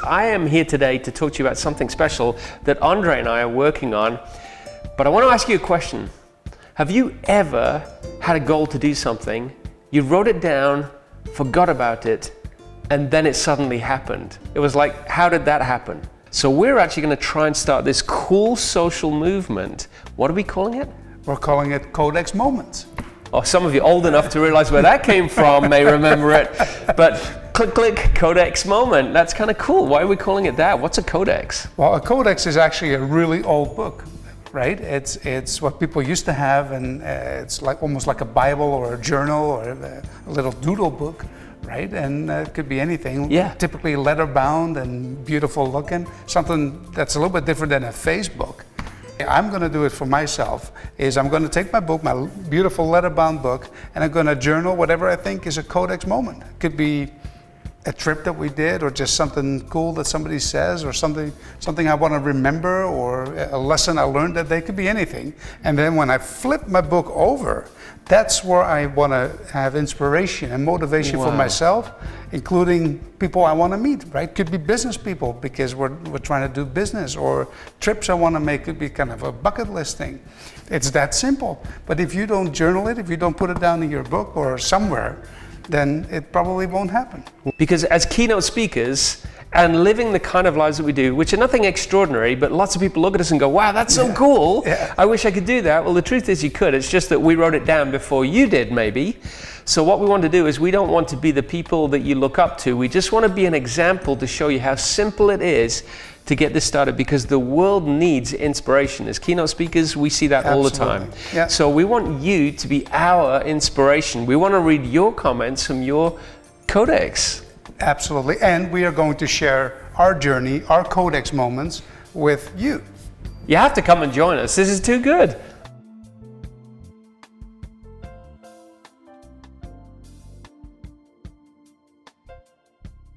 I am here today to talk to you about something special that Andre and I are working on. But I want to ask you a question. Have you ever had a goal to do something, you wrote it down, forgot about it, and then it suddenly happened? It was like, how did that happen? So we're actually going to try and start this cool social movement. What are we calling it? We're calling it Codex Moments. Oh, some of you old enough to realize where that came from may remember it, but click, Codex Moment. That's kind of cool. Why are we calling it that? What's a codex? Well, a codex is actually a really old book, right? It's what people used to have, and it's like almost like a Bible or a journal or a little doodle book, right? And it could be anything. Yeah. Typically leather bound and beautiful looking. Something that's a little bit different than a Facebook. I'm going to do it for myself. I'm going to take my book, my beautiful leather-bound book, and I'm going to journal whatever I think is a codex moment. It could be a trip that we did, or just something cool that somebody says, or something I want to remember, or a lesson I learned that day. It could be anything. And then when I flip my book over, that's where I want to have inspiration and motivation for myself, including people I want to meet, right? Could be business people, because we're trying to do business, or trips I want to make. Could be kind of a bucket list thing. It's that simple. But if you don't journal it, if you don't put it down in your book or somewhere, then it probably won't happen. Because as keynote speakers, and living the kind of lives that we do, which are nothing extraordinary, but lots of people look at us and go, wow, that's so cool. Yeah. I wish I could do that. Well, the truth is you could. It's just that we wrote it down before you did, maybe. So what we want to do is we don't want to be the people that you look up to. We just want to be an example to show you how simple it is to get this started, because the world needs inspiration. As keynote speakers, we see that all the time. Yeah. So we want you to be our inspiration. We want to read your comments from your codex. Absolutely, and we are going to share our journey, our Codex moments with you. You have to come and join us. This is too good.